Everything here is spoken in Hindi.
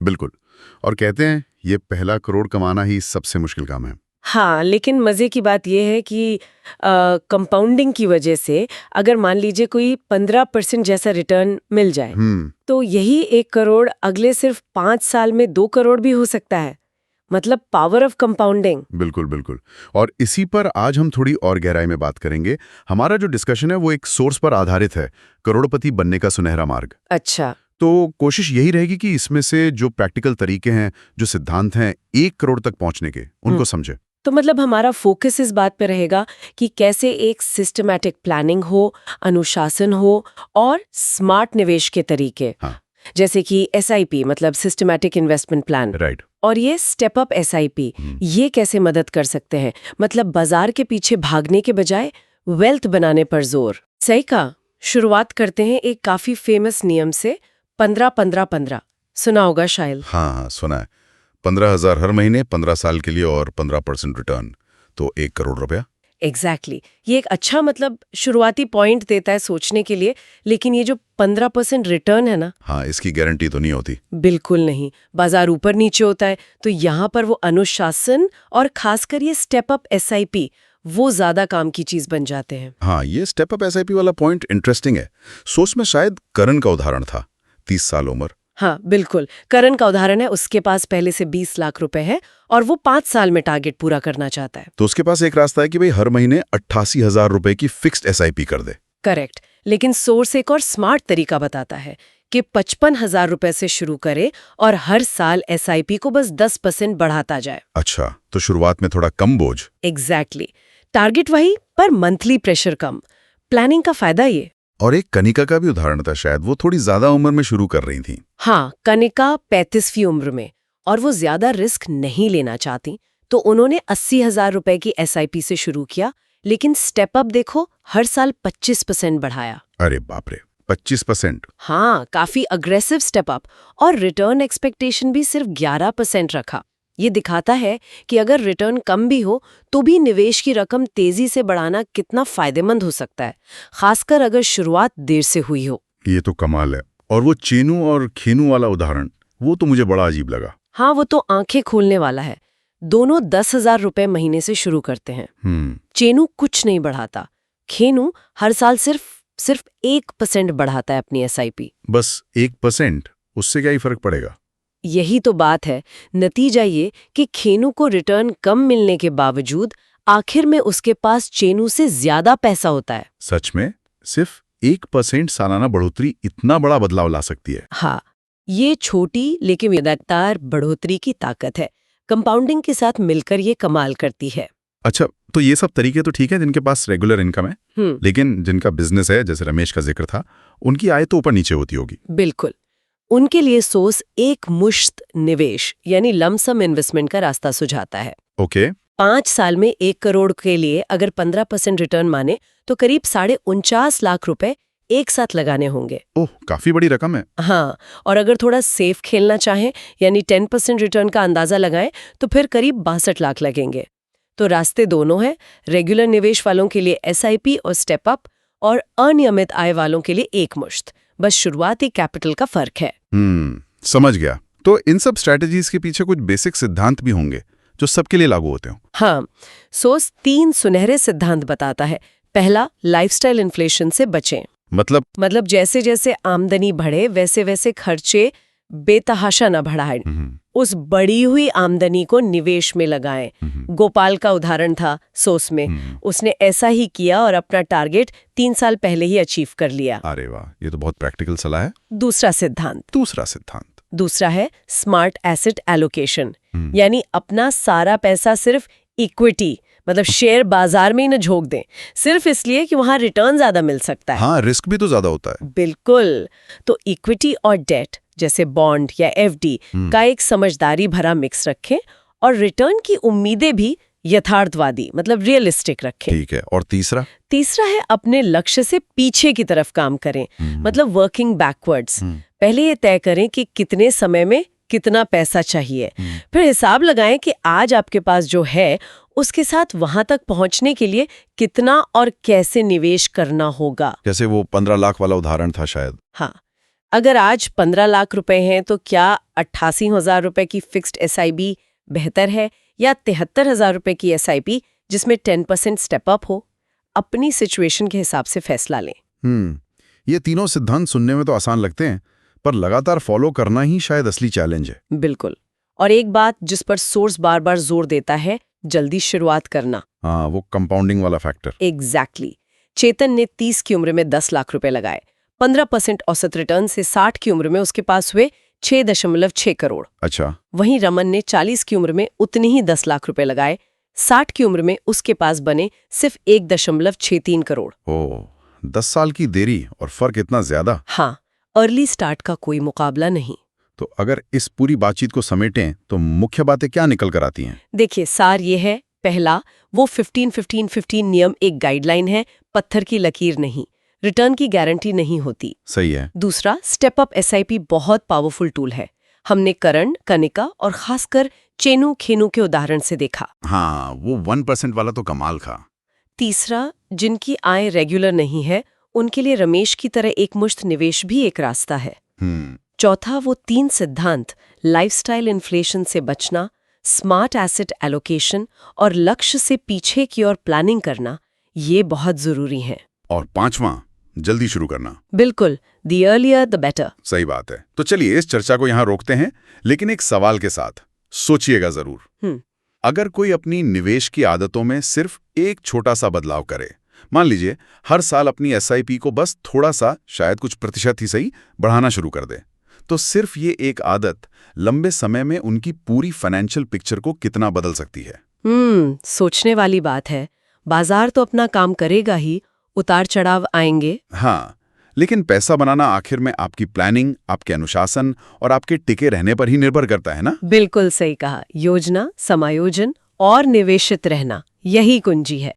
बिल्कुल। और कहते हैं ये पहला करोड़ कमाना ही सबसे मुश्किल काम है। हाँ, लेकिन मज़े की बात यह है कि कंपाउंडिंग की वजह से अगर मान लीजिए कोई 15% जैसा रिटर्न मिल जाए, तो यही 1 करोड़ अगले सिर्फ 5 साल में 2 करोड़ भी हो सकता है। मतलब पावर ऑफ कंपाउंडिंग। बिल्कुल बिल्कुल। और इसी पर आज हम थोड़ी और गहराई में बात करेंगे। हमारा जो डिस्कशन है वो एक सोर्स पर आधारित है, करोड़पति बनने का सुनहरा मार्ग। अच्छा। तो कोशिश यही रहेगी कि इसमें से जो प्रैक्टिकल तरीके हैं, जो सिद्धांत हैं 1 करोड़ तक पहुंचने के, उनको समझे। तो मतलब हमारा फोकस इस बात पे रहेगा कि कैसे एक सिस्टमैटिक प्लानिंग हो, अनुशासन हो और स्मार्ट निवेश के तरीके। हाँ। जैसे कि SIP मतलब सिस्टमैटिक इन्वेस्टमेंट प्लान, राइट। और ये स्टेप अप SIP, ये कैसे मदद कर सकते हैं? मतलब बाजार के पीछे भागने के बजाय वेल्थ बनाने पर जोर। सही कहा। शुरुआत करते हैं एक काफी फेमस नियम से, 15-15-15। सुना होगा शायद। हाँ हाँ, सुना है। 15,000 हर महीने, 15 साल के लिए और 15% रिटर्न, तो 1 करोड़ रुपया। एग्जैक्टली ये एक अच्छा मतलब शुरुआती पॉइंट देता है सोचने के लिए, लेकिन ये जो 15% रिटर्न है ना, हाँ, इसकी गारंटी तो नहीं होती। बिल्कुल नहीं। बाजार ऊपर नीचे होता है, तो यहाँ पर वो अनुशासन और खासकर ये स्टेप अप SIP वो ज्यादा काम की चीज बन जाते हैं। हाँ, ये स्टेप अप SIP वाला पॉइंट इंटरेस्टिंग है। सोच में शायद करण का उदाहरण था, 30 साल उम्र। हाँ बिल्कुल, करण का उदाहरण है। उसके पास पहले से 20 लाख रुपए है और वो 5 साल में टारगेट पूरा करना चाहता है। तो उसके पास एक रास्ता है कि भाई हर महीने 88,000 रुपए की फिक्स्ड SIP कर दे। करेक्ट। लेकिन सोर्स एक और स्मार्ट तरीका बताता है कि 55,000 रुपए से शुरू करे और हर साल SIP को बस 10% बढ़ाता जाए। अच्छा, तो शुरुआत में थोड़ा कम बोझ। एग्जैक्टली। टारगेट वही पर मंथली प्रेशर कम। प्लानिंग का फायदा ये। और एक कनिका का भी उदाहरण था, शायद वो थोड़ी ज्यादा उम्र में शुरू कर रही थी। हाँ, कनिका 35वीं उम्र में, और वो ज्यादा रिस्क नहीं लेना चाहती, तो उन्होंने 80,000 रुपए की SIP से शुरू किया। लेकिन स्टेप अप देखो, हर साल 25% बढ़ाया। अरे बाप रे, 25%। हाँ, काफी अग्रेसिव स्टेप अप। और रिटर्न एक्सपेक्टेशन भी सिर्फ 11% रखा। ये दिखाता है कि अगर रिटर्न कम भी हो तो भी निवेश की रकम तेजी से बढ़ाना कितना फायदेमंद हो सकता है, खासकर अगर शुरुआत देर से हुई हो। ये तो कमाल है। और वो चेनू और खेनू वाला उदाहरण, वो तो मुझे बड़ा अजीब लगा। हाँ, वो तो आंखें खोलने वाला है। दोनों 10,000 रुपए महीने से शुरू करते हैं। चेनू कुछ नहीं बढ़ाता, खेनू हर साल सिर्फ 1% बढ़ाता है अपनी SIP। बस 1%, उससे क्या ही फर्क पड़ेगा? यही तो बात है। नतीजा ये कि खेनू को रिटर्न कम मिलने के बावजूद आखिर में उसके पास चेनू से ज्यादा पैसा होता है। सच में सिर्फ 1% सालाना बढ़ोतरी इतना बड़ा बदलाव ला सकती है? हाँ, ये छोटी लेकिन लगातार बढ़ोतरी की ताकत है। कंपाउंडिंग के साथ मिलकर ये कमाल करती है। अच्छा, तो ये सब तरीके तो ठीक है जिनके पास रेगुलर इनकम है, लेकिन जिनका बिजनेस है, जैसे रमेश का जिक्र था, उनकी आय तो ऊपर नीचे होती होगी। बिल्कुल। उनके लिए सोर्स एक मुश्त निवेश यानी लमसम इन्वेस्टमेंट का रास्ता सुझाता है। ओके। 5 साल में 1 करोड़ के लिए अगर 15% रिटर्न माने तो करीब 49.5 लाख रुपए एक साथ लगाने होंगे। ओह, काफी बड़ी रकम है। हाँ, और अगर थोड़ा सेफ खेलना चाहें यानी 10% रिटर्न का अंदाजा लगाएं तो फिर करीब 62 लाख लगेंगे। तो रास्ते दोनों हैं, रेगुलर निवेश वालों के लिए SIP और स्टेप अप, और अनियमित आय वालों के लिए एक मुश्त। बस शुरुआती कैपिटल का फर्क है। समझ गया। तो इन सब स्ट्रैटेजीज के पीछे कुछ बेसिक सिद्धांत भी होंगे जो सबके लिए लागू होते हो? हाँ, सोर्स 3 सुनहरे सिद्धांत बताता है। पहला, लाइफस्टाइल इन्फ्लेशन से बचें। मतलब जैसे जैसे आमदनी बढ़े वैसे वैसे खर्चे बेतहाशा न बढ़ाएं। उस बढ़ी हुई आमदनी को निवेश में लगाएं। गोपाल का उदाहरण था सोर्स में, उसने ऐसा ही किया और अपना टारगेट 3 साल पहले ही अचीव कर लिया। अरे वाह, ये तो बहुत प्रैक्टिकल सलाह है। दूसरा सिद्धांत है स्मार्ट एसेट एलोकेशन, यानी अपना सारा पैसा सिर्फ इक्विटी मतलब शेयर बाजार में ही न झोंक दें, सिर्फ इसलिए कि वहां रिटर्न ज्यादा मिल सकता है। हाँ, रिस्क भी तो ज्यादा होता है। बिल्कुल। तो इक्विटी और डेट जैसे बॉन्ड या FD का एक समझदारी भरा मिक्स रखें और रिटर्न की उम्मीदें भी यथार्थवादी मतलब रियलिस्टिक रखें। ठीक है। और तीसरा है अपने लक्ष्य से पीछे की तरफ काम करें, मतलब वर्किंग बैकवर्ड्स। पहले ये तय करें कि कितने समय में कितना पैसा चाहिए, फिर हिसाब लगाएं कि आज आपके पास जो है उसके साथ वहां तक पहुंचने के लिए कितना और कैसे निवेश करना होगा। जैसे वो 15 लाख वाला उदाहरण था शायद। हाँ, अगर आज 15 लाख रुपए हैं तो क्या 88,000 रुपए की फिक्स्ड एसआईपी बेहतर है या 73,000 रुपए की एसआईपी जिसमें 10% स्टेप अप हो? अपनी सिचुएशन के हिसाब से फैसला लें। ये तीनों सिद्धांत सुनने में तो आसान लगते हैं, पर लगातार फॉलो करना ही शायद असली चैलेंज है। बिल्कुल। और एक बात जिस पर सोर्स बार बार जोर देता है, जल्दी शुरुआत करना। हाँ, वो कंपाउंडिंग वाला फैक्टर। एग्जैक्टली। चेतन ने 30 की उम्र में 10 लाख रुपए लगाए, 15% औसत रिटर्न से 60 की उम्र में उसके पास हुए 6.6 करोड़। अच्छा। वहीं रमन ने 40 की उम्र में उतने ही 10 लाख रुपए लगाए, 60 की उम्र में उसके पास बने सिर्फ 1.63 करोड़। ओह, 10 साल की देरी और फर्क इतना ज्यादा। हाँ, अर्ली स्टार्ट का कोई मुकाबला नहीं। तो अगर इस पूरी बातचीत को समेटें तो मुख्य बातें क्या निकल कर आती हैं? देखिए, सार ये है, पहला, वो 15-15-15 नियम एक गाइडलाइन है, पत्थर की लकीर नहीं। रिटर्न की गारंटी नहीं होती। सही है। दूसरा, स्टेप अप एसआईपी बहुत पावरफुल टूल है। हमने करण, कनिका और खासकर चेनू खेनू के उदाहरण से देखा। हाँ, वो 1% वाला तो कमाल था। तीसरा, जिनकी आय रेगुलर नहीं है, उनके लिए रमेश की तरह एक मुश्त निवेश भी एक रास्ता है। चौथा, वो 3 सिद्धांत, लाइफस्टाइल इन्फ्लेशन से बचना, स्मार्ट एसेट एलोकेशन और लक्ष्य से पीछे की ओर प्लानिंग करना, ये बहुत जरूरी है। और 5वां, जल्दी शुरू करना। बिल्कुल, द अर्लियर द बेटर। सही बात है। तो चलिए इस चर्चा को यहाँ रोकते हैं, लेकिन एक सवाल के साथ। सोचिएगा जरूर। अगर कोई अपनी निवेश की आदतों में सिर्फ एक छोटा सा बदलाव करे, मान लीजिए हर साल अपनी एसआईपी को बस थोड़ा सा, शायद कुछ प्रतिशत ही सही, बढ़ाना शुरू कर दे, तो सिर्फ ये एक आदत लंबे समय में उनकी पूरी फाइनेंशियल पिक्चर को कितना बदल सकती है? सोचने वाली बात है। बाजार तो अपना काम करेगा ही, उतार चढ़ाव आएंगे। हाँ, लेकिन पैसा बनाना आखिर में आपकी प्लानिंग, आपके अनुशासन और आपके टिके रहने पर ही निर्भर करता है ना? बिल्कुल सही कहा। योजना, समायोजन और निवेशित रहना, यही कुंजी है।